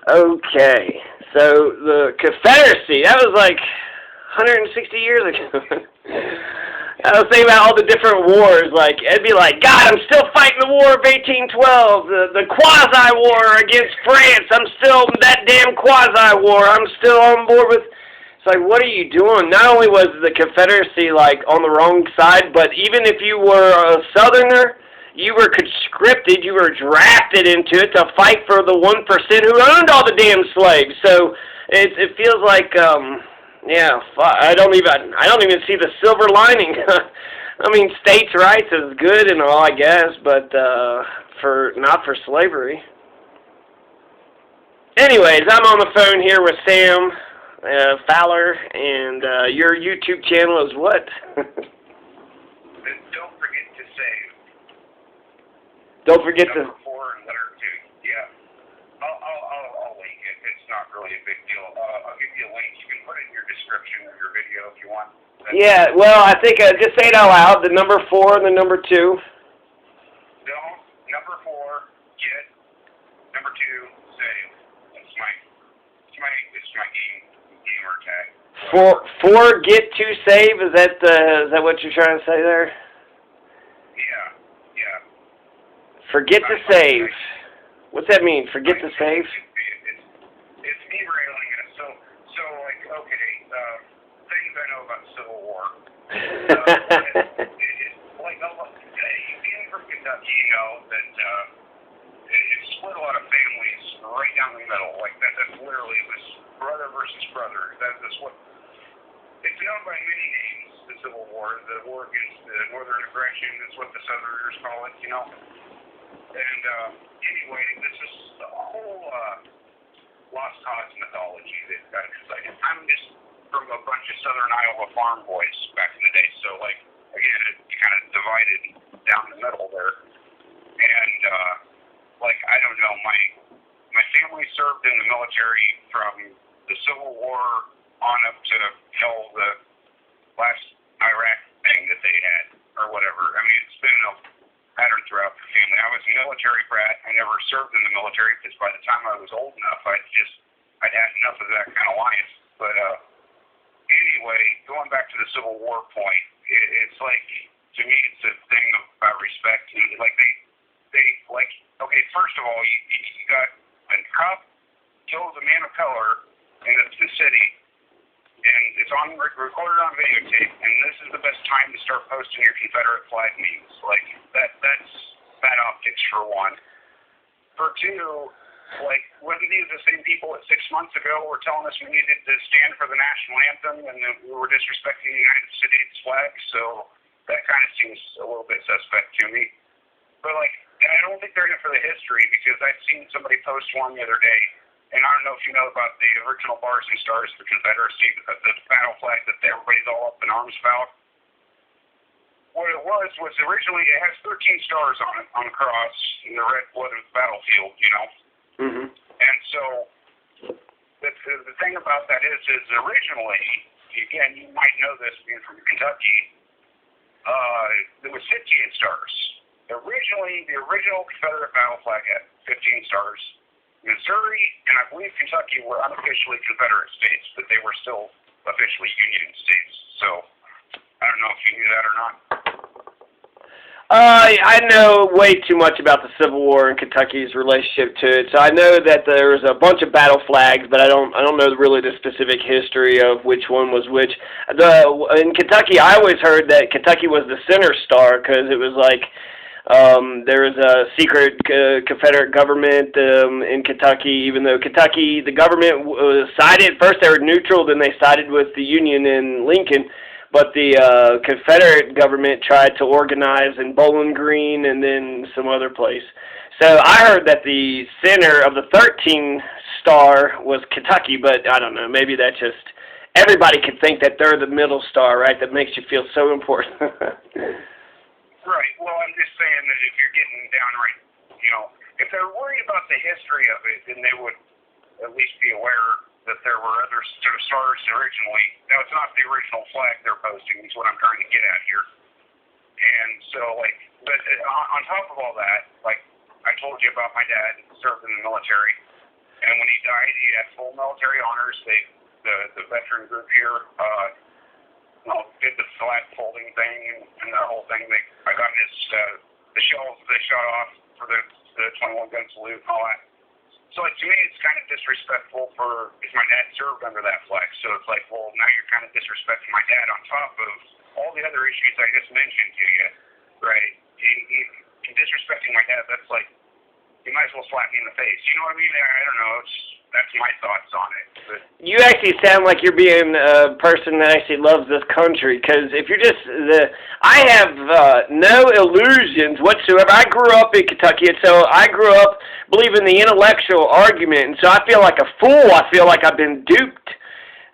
Okay, so the Confederacy, that was like 160 years ago. I was thinking about all the different wars, like, it'd be like, God, I'm still fighting the War of 1812, the quasi-war against France, I'm still, that damn quasi-war, I'm still on board with, it's like, what are you doing? Not only was the Confederacy, like, on the wrong side, but even if you were a Southerner, you were conscripted, you were drafted into it to fight for the 1% who owned all the damn slaves, so it feels like, yeah, I don't even see the silver lining. I mean, states' rights is good and all, I guess, but not for slavery. Anyways, I'm on the phone here with Sam Fowler, and your YouTube channel is what? Don't forget to save. Don't forget to. Number 4 and letter 2. Yeah. I'll link it. It's not really a big deal. I'll give you a link. You can put it in your description of your video if you want. Yeah, well, I think just say it out loud. The number 4 and the number 2. No, number 4, get. Number 2, save. It's my gamer tag. 4 get to save. Is that what you're trying to say there? Yeah. Forget to save. What's that mean? Forget to save? It's derailing us. So like, okay, things I know about the Civil War. Like, being from Kentucky, you know that it split a lot of families right down the middle. Like that's literally, it was brother versus brother. That's what it's known by many names. The Civil War, the war against the Northern aggression, is what the Southerners call it. You know. And anyway, this is a whole lost cause mythology that got excited. I'm just from a bunch of Southern Iowa farm boys back in the day, so like again, it kind of divided down the middle there. And like I don't know, my family served in the military from the Civil War on up to hell the last Iraq thing that they had or whatever. I mean, it's been a pattern throughout the family. I was a military brat. I never served in the military because by the time I was old enough, I'd had enough of that kind of life. But anyway, going back to the Civil War point, it's like, to me, it's a thing about respect. Like they like, okay, first of all, you got a cop kills a man of color in the city, and it's recorded on videotape, and this is the best time to start posting your Confederate flag memes. Like, that's bad optics for one. For two, like, wasn't these the same people that 6 months ago were telling us we needed to stand for the national anthem and that we were disrespecting the United States flag? So that kind of seems a little bit suspect to me. But, like, I don't think they're in it for the history, because I've seen somebody post one the other day, and I don't know if you know about the original bars and stars of the Confederacy, the battle flag that everybody's all up in arms about. What it was originally, it has 13 stars on it, on the cross, in the red blood of the battlefield, you know? Mm-hmm. And so, the thing about that is originally, again, you might know this being from Kentucky, there was 15 stars. Originally, the original Confederate battle flag had 15 stars. Missouri and I believe Kentucky were unofficially Confederate states, but they were still officially Union states. So, I don't know if you knew that or not. I know way too much about the Civil War and Kentucky's relationship to it. So I know that there was a bunch of battle flags, but I don't know really the specific history of which one was which. In Kentucky, I always heard that Kentucky was the center star because it was like there was a secret Confederate government in Kentucky. Even though Kentucky, the government sided first, they were neutral, then they sided with the Union in Lincoln. But the Confederate government tried to organize in Bowling Green and then some other place. So I heard that the center of the 13 star was Kentucky, but I don't know. Maybe that just, everybody could think that they're the middle star, right? That makes you feel so important. Right. Well, I'm just saying that if you're getting downright, you know, if they're worried about the history of it, then they would at least be aware that there were other stars originally. Now, it's not the original flag they're posting, is what I'm trying to get at here. And so, like, but on top of all that, like, I told you about my dad served in the military. And when he died, he had full military honors. The veteran group here, did the flag folding thing and the whole thing. I got his the shells they shot off for the 21 gun salute and all that. So to me, it's kind of disrespectful because my dad served under that flag. So it's like, well, now you're kind of disrespecting my dad on top of all the other issues I just mentioned to you, right? You disrespecting my dad, that's like, you might as well slap me in the face. You know what I mean? I don't know. That's my thoughts on it. But you actually sound like you're being a person that actually loves this country, because if you're just I have no illusions whatsoever. I grew up in Kentucky, and so I grew up believing the intellectual argument, and so I feel like a fool. I feel like I've been duped.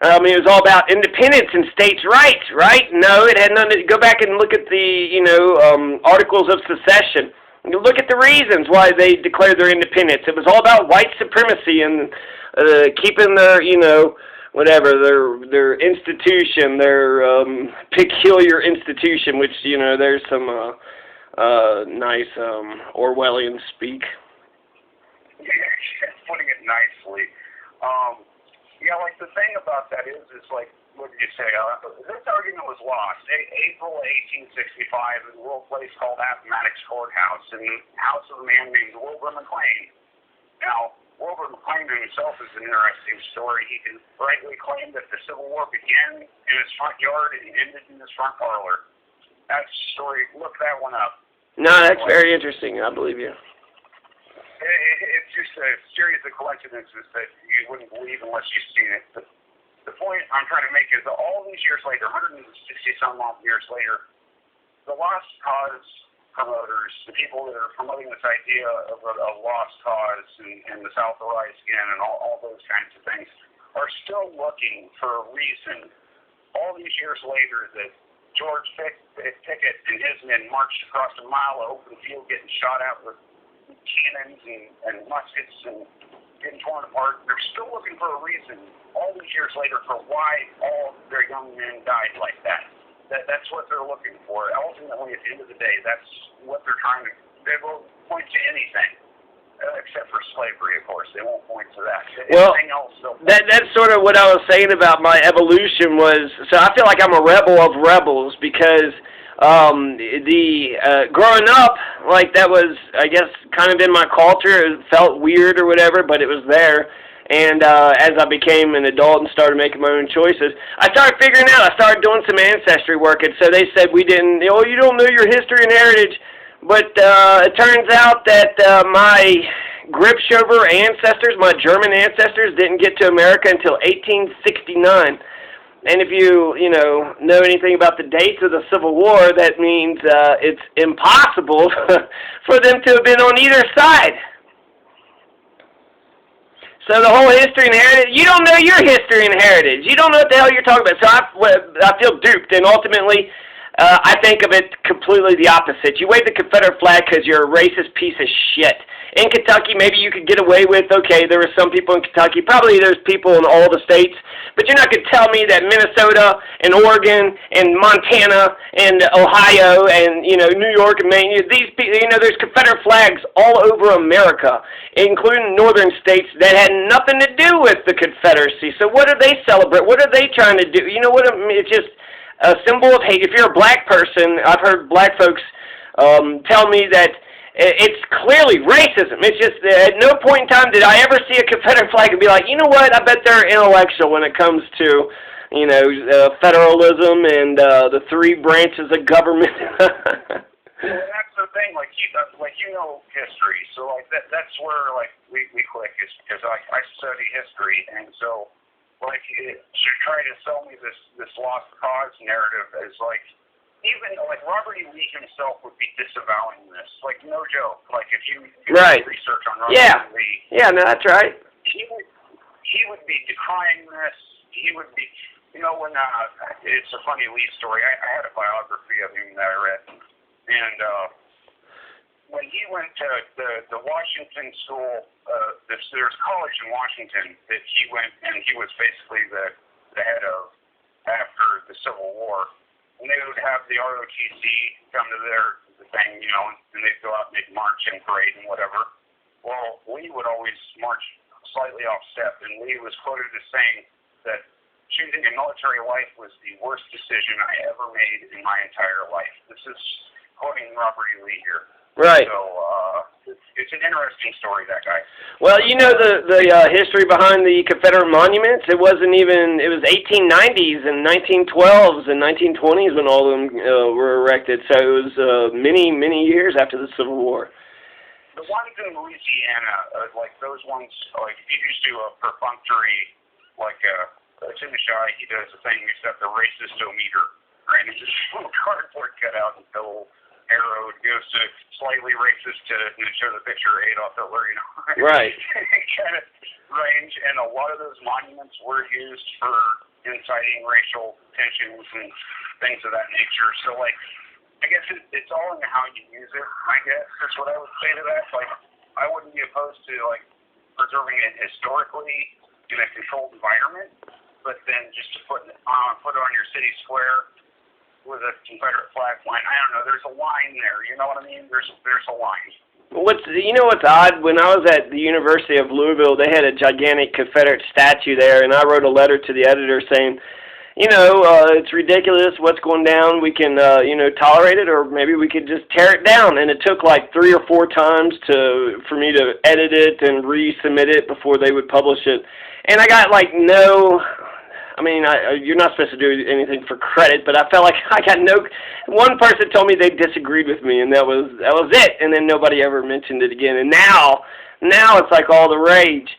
I mean, it was all about independence and states' rights, right? No, it had nothing to go back and look at the Articles of Secession. You look at the reasons why they declared their independence. It was all about white supremacy and keeping their, their institution, their peculiar institution, which, there's some nice Orwellian speak. Yeah, putting it nicely. Like the thing about that is like, what did you say? This argument was lost. April 1865 in a little place called Appomattox Courthouse in the house of a man named Wilbur McLean. Now, Wilbur McLean himself is an interesting story. He can rightly claim that the Civil War began in his front yard and ended in his front parlor. That's the story. Look that one up. No, that's very interesting. I believe you. It's just a series of coincidences that you wouldn't believe unless you've seen it. But the point I'm trying to make is that all these years later, 160-some-odd years later, the lost cause promoters, the people that are promoting this idea of a lost cause and the South will rise again and all those kinds of things, are still looking for a reason. All these years later that George Pickett and his men marched across a mile of open field getting shot out with cannons and muskets and getting torn apart. They're still looking for a reason all these years later for why all their young men died like that. That's what they're looking for. Ultimately, at the end of the day, that's what they're trying to. They won't point to anything except for slavery, of course. They won't point to that. Well, anything else, that's sort of what I was saying about my evolution was. So I feel like I'm a rebel of rebels because growing up, like that was, I guess, kind of in my culture. It felt weird or whatever, but it was there. And as I became an adult and started making my own choices, I started figuring out. I started doing some ancestry work, and so they said we didn't. You don't know your history and heritage. But it turns out that my Gripschover ancestors, my German ancestors, didn't get to America until 1869. And if you know anything about the dates of the Civil War, that means it's impossible for them to have been on either side. So the whole history and heritage, you don't know your history and heritage. You don't know what the hell you're talking about. So I feel duped, and ultimately I think of it completely the opposite. You wave the Confederate flag because you're a racist piece of shit. In Kentucky, maybe you could get away with, okay, there were some people in Kentucky, probably there's people in all the states, but you're not going to tell me that Minnesota and Oregon and Montana and Ohio and, New York and Maine, these people, there's Confederate flags all over America, including northern states that had nothing to do with the Confederacy. So what do they celebrate? What are they trying to do? You know what? It's just a symbol of hate. If you're a black person, I've heard black folks tell me that it's clearly racism. It's just at no point in time did I ever see a Confederate flag and be like, you know what, I bet they're intellectual when it comes to, federalism and the three branches of government. Well, that's the thing, history. So that's where we click is because I study history, and so to try to sell me this lost cause narrative is even Robert E. Lee himself would be disavowing this. No joke. If you do research on Robert E. Lee. Yeah, no, that's right. He would be decrying this. He would be, when it's a funny Lee story. I had a biography of him that I read, and when he went to the Washington school, there's a college in Washington that he went, and he was basically the head of after the Civil War. And they would have the ROTC come to the thing, and they'd go out and they'd march and parade and whatever. Well, we would always march slightly off step, and Lee was quoted as saying that choosing a military life was the worst decision I ever made in my entire life. This is quoting Robert E. Lee here. Right. So it's an interesting story, that guy. Well, you know the history behind the Confederate monuments. It was 1890s and 1912s and 1920s when all of them were erected. So it was many years after the Civil War. The ones in Louisiana, like those ones, like if you just do a perfunctory, like Tim Shai, he does a thing except the racist-o-meter, right? It's just a little cardboard cutout and Bill arrow goes to slightly racist to show the picture of Adolf Hitler, you know. Right. Kind of range, and a lot of those monuments were used for inciting racial tensions and things of that nature. So, like, I guess it's all in how you use it, I guess. That's what I would say to that. Like, I wouldn't be opposed to, like, preserving it historically in a controlled environment, but then just to put it on your city square with a Confederate flag flying. I don't know. There's a line there. You know what I mean? There's a line. You know what's odd? When I was at the University of Louisville, they had a gigantic Confederate statue there, and I wrote a letter to the editor saying, you know, it's ridiculous what's going down. We can, you know, tolerate it, or maybe we could just tear it down. And it took like 3 or 4 times for me to edit it and resubmit it before they would publish it. And I got like I mean, you're not supposed to do anything for credit, but I felt like I got one person told me they disagreed with me, and that was it. And then nobody ever mentioned it again. And now it's like all the rage.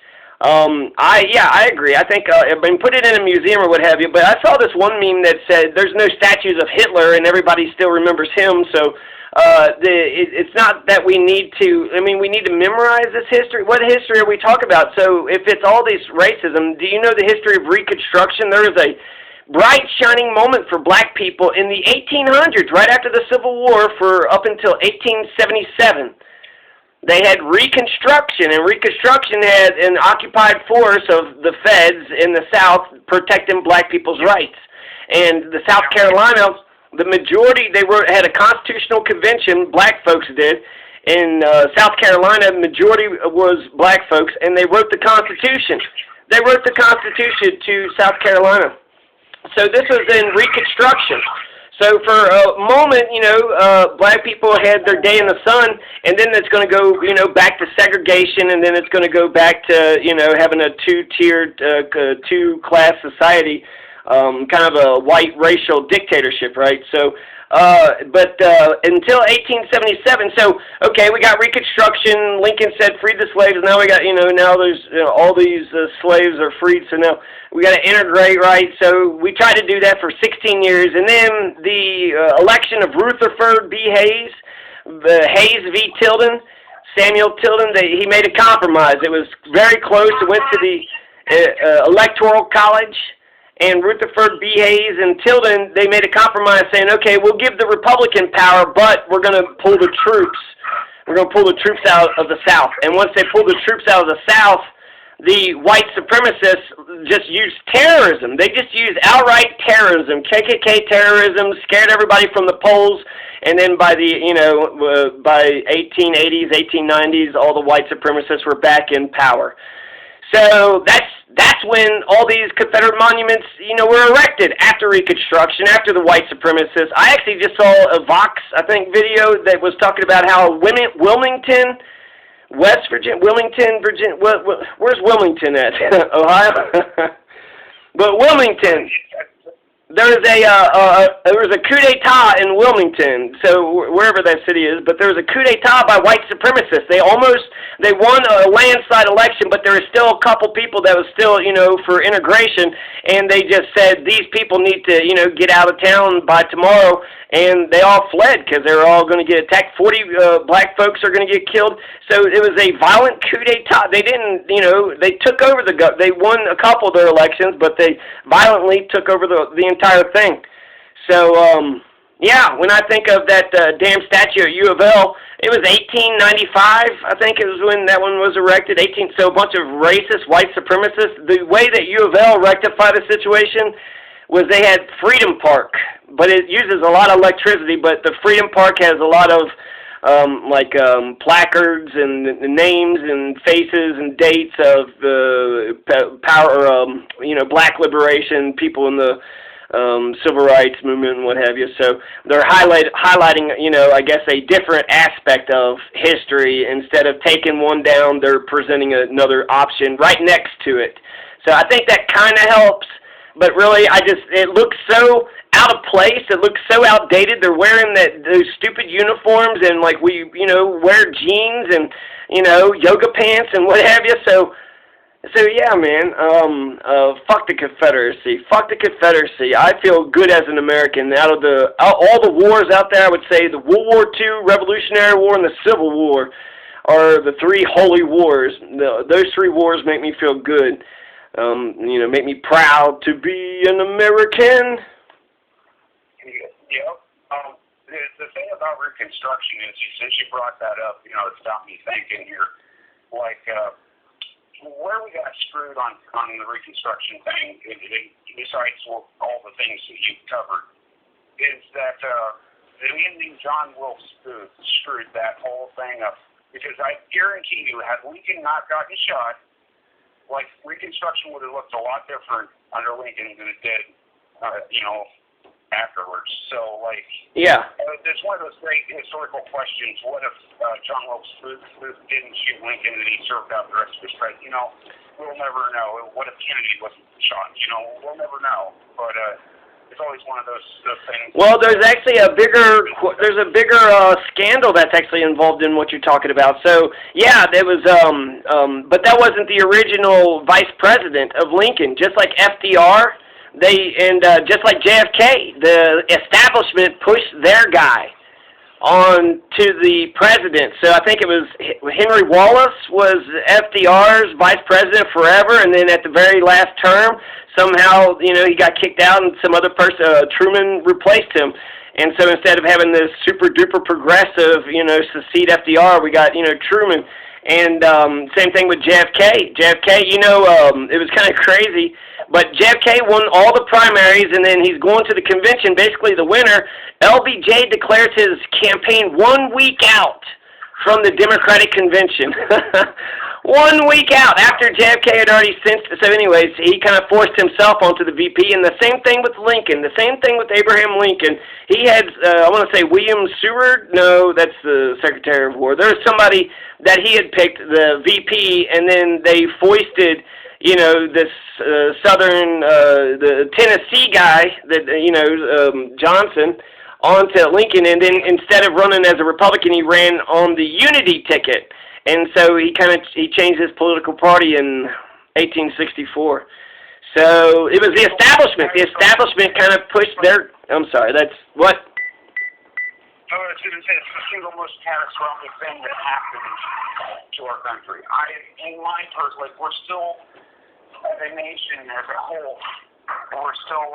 I agree. I think I mean, put it in a museum or what have you. But I saw this one meme that said there's no statues of Hitler, and everybody still remembers him. So it's not that we need to. I mean, we need to memorize this history. What history are we talking about? So if it's all this racism, do you know the history of Reconstruction? There was a bright, shining moment for black people in the 1800s, right after the Civil War, for up until 1877. They had Reconstruction, and Reconstruction had an occupied force of the feds in the South protecting black people's rights. And the South Carolina, the majority, had a constitutional convention, black folks did. In South Carolina, the majority was black folks, and they wrote the Constitution. They wrote the Constitution to South Carolina. So this was in Reconstruction. So for a moment, you know, black people had their day in the sun, and then it's going to go, you know, back to segregation, and then it's going to go back to, you know, having a two-tiered, two-class society, kind of a white racial dictatorship, right? So, but until 1877, so, okay, we got Reconstruction, Lincoln said free the slaves, now we got, you know, now there's, you know, all these slaves are freed, so now we got to integrate, right? So we tried to do that for 16 years, and then the election of Rutherford B. Hayes, Hayes v. Tilden, Samuel Tilden, he made a compromise. It was very close. It went to the Electoral College, and Rutherford B. Hayes and Tilden, they made a compromise saying, okay, we'll give the Republican power, but we're going to pull the troops. We're going to pull the troops out of the South. And once they pulled the troops out of the South, the white supremacists just used terrorism. They just used outright terrorism, KKK terrorism, scared everybody from the polls, and then by the, you know, by 1880s, 1890s, all the white supremacists were back in power. So that's when all these Confederate monuments, you know, were erected after Reconstruction, after the white supremacists. I actually just saw a Vox, I think, video that was talking about how Wilmington, West Virginia, Wilmington, Virginia, where's Wilmington at? Ohio? But Wilmington, there was a coup d'etat in Wilmington, so wherever that city is, but there was a coup d'etat by white supremacists. They won a landslide election, but there was still a couple people that was still, you know, for integration, and they just said these people need to, you know, get out of town by tomorrow, and they all fled because they were all going to get attacked. 40 black folks are going to get killed. So it was a violent coup d'etat. They didn't, you know, they took over they won a couple of their elections, but they violently took over the entire thing. So, yeah, when I think of that damn statue at U of L, it was 1895, I think it was when that one was erected, so a bunch of racist white supremacists. The way that U of L rectified the situation was they had Freedom Park, but it uses a lot of electricity, but the Freedom Park has a lot of placards and the names and faces and dates of the black liberation people in the civil rights movement and what have you. So they're highlighting, I guess a different aspect of history. Instead of taking one down, they're presenting another option right next to it. So I think that kind of helps. But really, it looks so out of place. It looks so outdated. They're wearing those stupid uniforms and we wear jeans and yoga pants and what have you. So yeah, man. Fuck the Confederacy. Fuck the Confederacy. I feel good as an American. Out of all the wars out there, I would say the World War II, Revolutionary War, and the Civil War are the three holy wars. Those three wars make me feel good. Make me proud to be an American. Yeah. The thing about Reconstruction is, since you brought that up, it's got me thinking here, where we got screwed on the Reconstruction thing, besides all the things that you've covered, is that the ending John Wilkes Booth screwed that whole thing up. Because I guarantee you, had Lincoln not gotten shot, Reconstruction would have looked a lot different under Lincoln than it did, afterwards. So, yeah. It's one of those great historical questions. What if John Wilkes Booth didn't shoot Lincoln and he served out the rest of his presidency? We'll never know. What if Kennedy wasn't shot? We'll never know. But it's always one of those things. Well, there's actually a bigger scandal that's actually involved in what you're talking about. So yeah, there was but that wasn't the original vice president of Lincoln. Just like FDR, just like JFK, the establishment pushed their guy on to the president. So I think it was Henry Wallace was FDR's vice president forever, and then at the very last term, somehow, he got kicked out and some other person, Truman, replaced him. And so instead of having this super-duper progressive, secede FDR, we got, Truman. And same thing with JFK. JFK, it was kind of crazy, but JFK won all the primaries, and then he's going to the convention, basically the winner. LBJ declares his campaign 1 week out from the Democratic convention. 1 week out after JFK had already cinched. So anyways, he kind of forced himself onto the VP, and the same thing with Lincoln, the same thing with Abraham Lincoln. He had, I want to say William Seward? No, that's the Secretary of War. There was somebody that he had picked, the VP, and then they foisted, this southern, the Tennessee guy, that Johnson, onto Lincoln, and then instead of running as a Republican, he ran on the unity ticket. And so he changed his political party in 1864. So it was the establishment. The establishment kind of pushed their. I'm sorry. That's what. It's the single most catastrophic thing that happened to our country. In my personal, we're still, as a nation, as a whole, we're still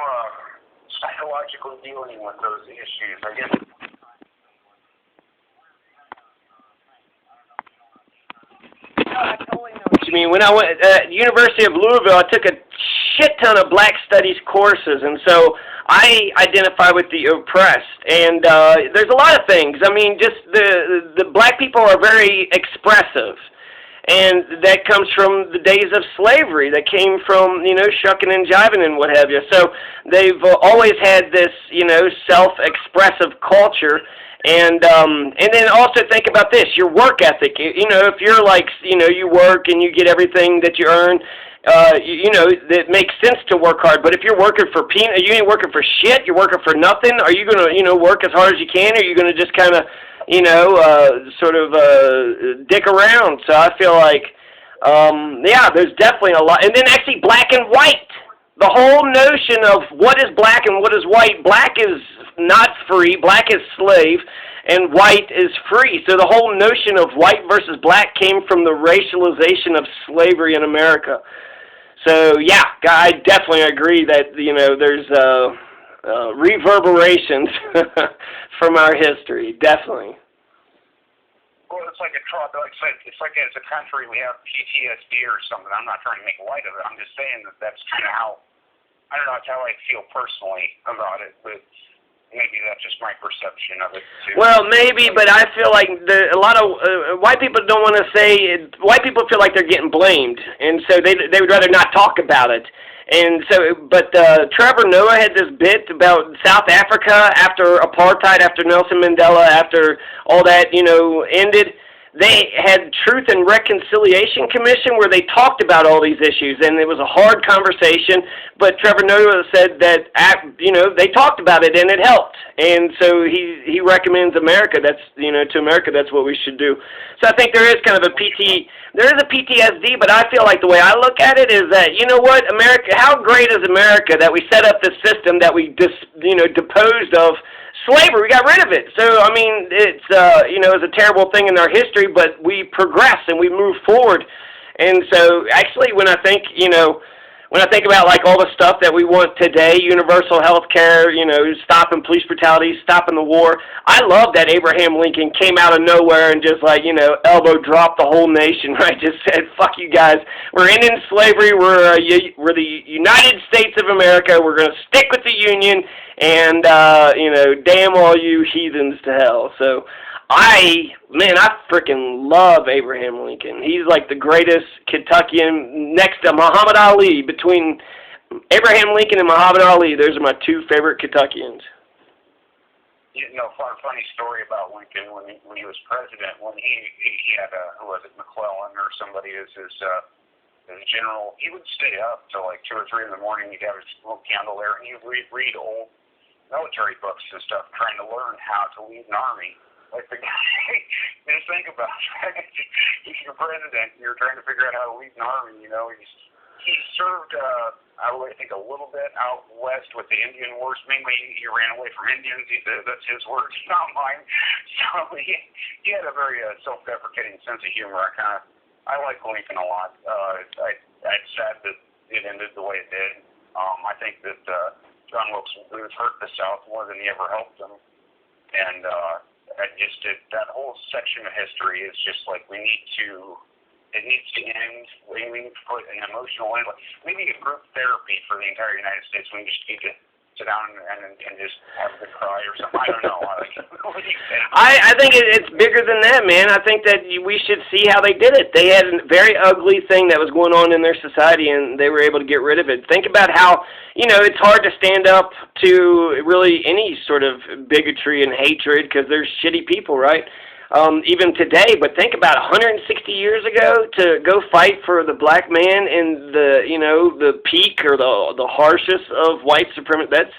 psychologically dealing with those issues. I guess. I totally know what you mean. When I went at University of Louisville, I took a shit ton of Black Studies courses, and so I identify with the oppressed. And there's a lot of things. I mean, just the Black people are very expressive, and that comes from the days of slavery. That came from shucking and jiving and what have you. So they've always had this self-expressive culture. And then also think about this, your work ethic. If you're you work and you get everything that you earn, that makes sense to work hard. But if you're working for you ain't working for shit, you're working for nothing, are you going to, work as hard as you can, or are you going to just kind of, dick around? So I feel like, there's definitely a lot. And then actually black and white. The whole notion of what is black and what is white. Black is not free, black is slave, and white is free. So the whole notion of white versus black came from the racialization of slavery in America. So yeah, I definitely agree that there's reverberations from our history, definitely. Well, it's like it's like as a country we have PTSD or something. I'm not trying to make light of it. I'm just saying that's kind of how. I don't know, that's how I feel personally about it, but maybe that's just my perception of it too. Well, maybe, but I feel like a lot of white people don't want to say. White people feel like they're getting blamed, and so they would rather not talk about it. And so, but Trevor Noah had this bit about South Africa after apartheid, after Nelson Mandela, after all that ended. They had Truth and Reconciliation Commission where they talked about all these issues, and it was a hard conversation, but Trevor Noah said that, they talked about it, and it helped. And so he recommends America, to America, that's what we should do. So I think there is kind of a PTSD, but I feel like the way I look at it is that, America, how great is America that we set up this system that we deposed of slavery. We got rid of it. So, I mean, it's a terrible thing in our history, but we progress and we move forward. And so, actually, when I think about, like, all the stuff that we want today, universal health care, stopping police brutality, stopping the war, I love that Abraham Lincoln came out of nowhere and just, elbow dropped the whole nation, right? Just said, fuck you guys. We're ending slavery. We're the United States of America. We're going to stick with the Union. And, damn all you heathens to hell. So, I freaking love Abraham Lincoln. He's like the greatest Kentuckian next to Muhammad Ali. Between Abraham Lincoln and Muhammad Ali, those are my two favorite Kentuckians. Funny story about Lincoln when he was president, when he had, McClellan or somebody as his general, he would stay up till like 2 or 3 in the morning. He'd have his little candle there, and he'd read old military books and stuff, trying to learn how to lead an army. Like the guy, just think about it. If you're president, you're trying to figure out how to lead an army. He served, I think, a little bit out west with the Indian Wars. Mainly, he ran away from Indians. That's his words, not mine. So he had a very self-deprecating sense of humor. I like Lincoln a lot. I'm sad that it ended the way it did. I think that John Wilkes Booth hurt the South more than he ever helped them. And that whole section of history is just like it needs to end. We need to put an emotional end. We need a group therapy for the entire United States. We just need to sit down and just have a good cry or something. I don't know. What do you think? I think it's bigger than that, man. I think that we should see how they did it. They had a very ugly thing that was going on in their society, and they were able to get rid of it. Think about how, it's hard to stand up to really any sort of bigotry and hatred because there's shitty people, right? Even today, but think about 160 years ago to go fight for the black man in the peak or the harshest of white supremacy.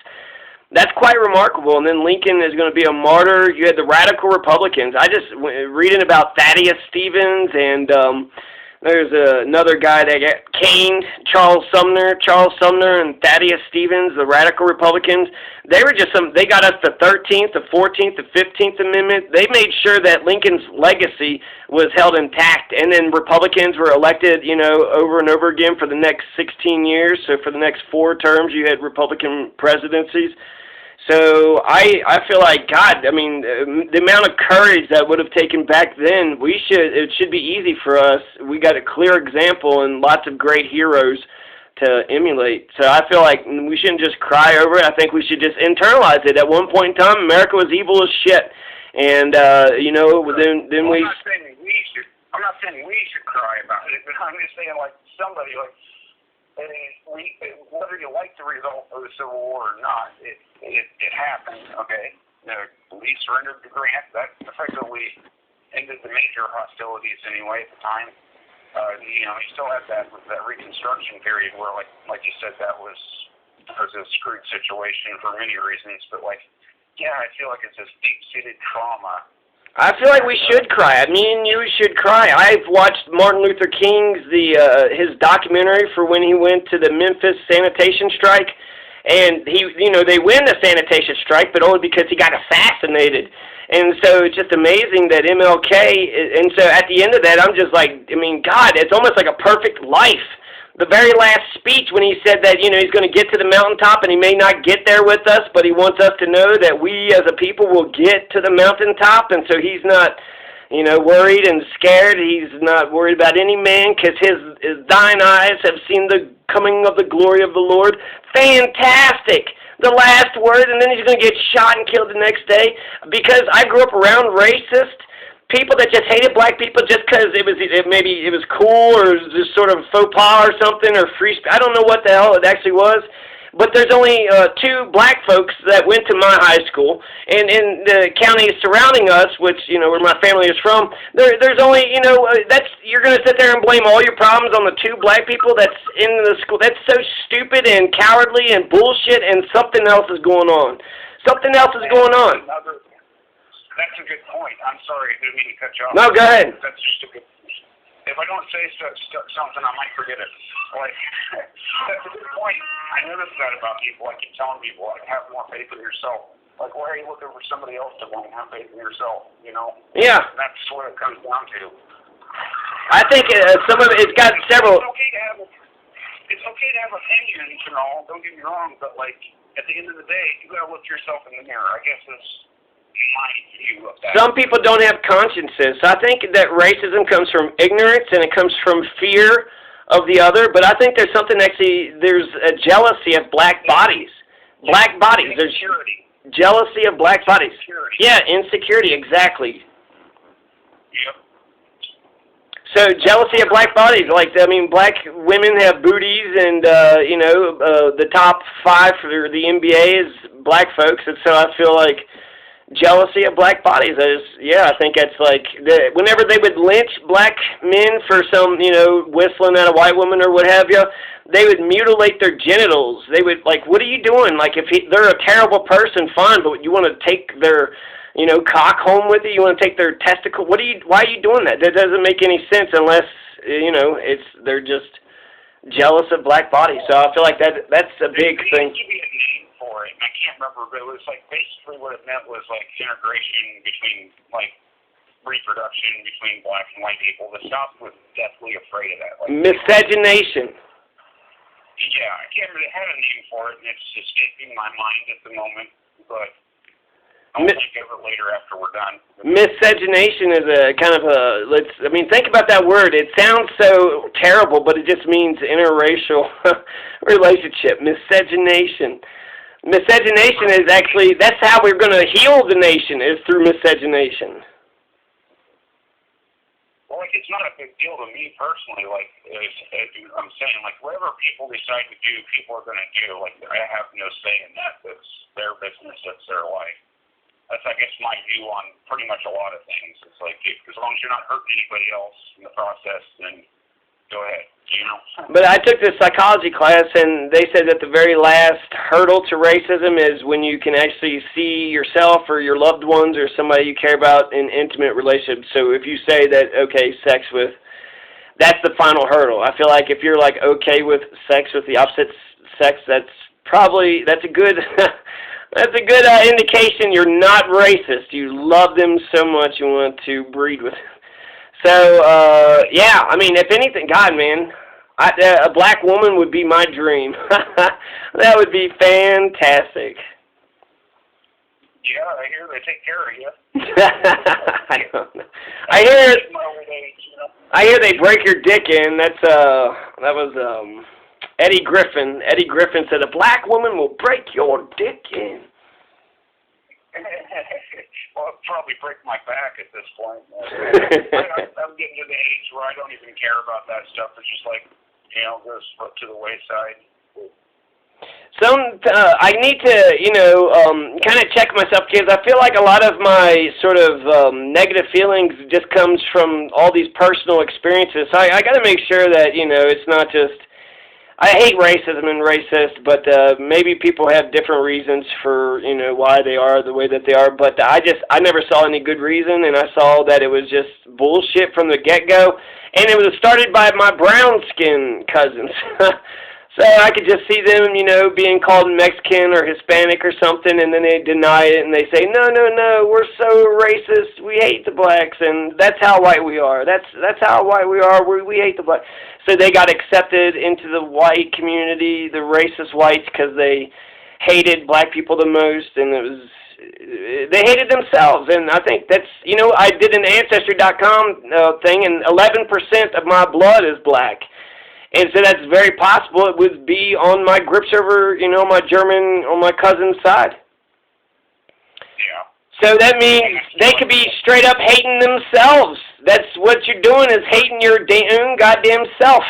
That's quite remarkable. And then Lincoln is going to be a martyr. You had the radical Republicans. I just reading about Thaddeus Stevens and there's another guy that got caned, Charles Sumner and Thaddeus Stevens, the radical Republicans. They got us the 13th, the 14th, the 15th Amendment. They made sure that Lincoln's legacy was held intact. And then Republicans were elected, over and over again for the next 16 years. So for the next 4 terms, you had Republican presidencies. So I feel like, God, I mean, the amount of courage that would have taken back then, it should be easy for us. We got a clear example and lots of great heroes to emulate. So I feel like we shouldn't just cry over it. I think we should just internalize it. At one point in time, America was evil as shit. And, then we... I'm not saying we should cry about it, but I'm just saying, like, somebody, like, whether you like the result of the Civil War or not, it happened, okay? We surrendered to Grant. That effectively ended the major hostilities anyway at the time. You still had that Reconstruction period where, like you said, that was a screwed situation for many reasons. But, I feel like it's this deep-seated trauma. I feel like we should cry. Me and you should cry. I've watched Martin Luther King's his documentary for when he went to the Memphis sanitation strike, and they win the sanitation strike, but only because he got assassinated. And so it's just amazing that MLK. And so at the end of that, I'm just like, I mean, God, it's almost like a perfect life. The very last speech when he said that, he's going to get to the mountaintop and he may not get there with us, but he wants us to know that we as a people will get to the mountaintop. And so he's not, worried and scared. He's not worried about any man because his thine eyes have seen the coming of the glory of the Lord. Fantastic. the last word, and then he's going to get shot and killed the next day. Because I grew up around racist people that just hated black people just because maybe it was cool or it was just sort of faux pas or something or free speech. I don't know what the hell it actually was. But there's only 2 black folks that went to my high school, and in the counties surrounding us, which, you know, where my family is from, there's only, you know, you're going to sit there and blame all your problems on the 2 black people that's in the school. That's so stupid and cowardly and bullshit, and something else is going on. Something else is going on. That's a good point. I'm sorry, I didn't mean to cut you off. No, go ahead. That's just a good point. If I don't say something, I might forget it. Like, that's a good point. I noticed that about people. I keep telling people, like, have more faith in yourself. Like, why are you looking for somebody else to want to have faith in yourself, you know? Yeah. That's what it comes down to. I think some of it's got several... It's okay to have opinions, you know, don't get me wrong, but, like, at the end of the day, you got to look yourself in the mirror. I guess that's my view of that. Some people don't have consciences. So I think that racism comes from ignorance and it comes from fear of the other. But I think there's something there's a jealousy of black bodies. Black bodies. There's jealousy of black bodies. Yeah, insecurity, exactly. Yep. So jealousy of black bodies, like, I mean, black women have booties, and you know, the top 5 for the NBA is black folks, and so I feel like jealousy of black bodies is, I think that's like, whenever they would lynch black men for some, you know, whistling at a white woman or what have you, they would mutilate their genitals. They would, like, what are you doing? Like, if they're a terrible person, fine, but you want to take their, you know, cock home with you? You want to take their testicle? Why are you doing that? That doesn't make any sense unless, you know, they're just jealous of black bodies. So I feel like that's a big thing. For it, and I can't remember, but it was like basically what it meant was like integration between, like, reproduction between black and white people. The South was deathly afraid of that. Like, miscegenation. Yeah, I can't really have a name for it, and it's escaping my mind at the moment, but I'll think of it later after we're done. Miscegenation is a kind of think about that word. It sounds so terrible, but it just means interracial relationship. Miscegenation. Miscegenation is actually, that's how we're going to heal the nation, is through miscegenation. Well, like, it's not a big deal to me personally. Like, I'm saying, like, whatever people decide to do, people are going to do. Like, I have no say in that. That's their business. That's their life. That's, I guess, my view on pretty much a lot of things. It's like, as long as you're not hurting anybody else in the process, then go ahead, you know. But I took this psychology class, and they said that the very last hurdle to racism is when you can actually see yourself or your loved ones or somebody you care about in intimate relationships. So if you say that, okay, that's the final hurdle. I feel like if you're, like, okay with sex with the opposite sex, that's a good that's a good indication you're not racist. You love them so much you want to breed with them. So, I mean, if anything, God, man, a black woman would be my dream. That would be fantastic. Yeah, I hear they take care of you. I don't know. I hear they break your dick in. That was Eddie Griffin. Eddie Griffin said a black woman will break your dick in. Well, it'll probably break my back at this point. I'm getting to the age where I don't even care about that stuff. It's just like, you know, goes to the wayside. I need to, you know, kind of check myself, because I feel like a lot of my sort of negative feelings just comes from all these personal experiences. So I got to make sure that, you know, it's not just, I hate racism and racist, but maybe people have different reasons for, you know, why they are the way that they are. But I never saw any good reason, and I saw that it was just bullshit from the get-go. And it was started by my brown-skinned cousins. So I could just see them, you know, being called Mexican or Hispanic or something, and then they deny it, and they say, no, we're so racist, we hate the blacks, and that's how white we are. That's how white we are, we hate the blacks. So they got accepted into the white community, the racist whites, because they hated black people the most, and they hated themselves. And I think that's, you know, I did an Ancestry.com thing, and 11% of my blood is black. And so that's very possible it would be on my grip server, you know, my German, on my cousin's side. Yeah. So that means they could be straight up hating themselves. That's what you're doing, is hating your own goddamn self.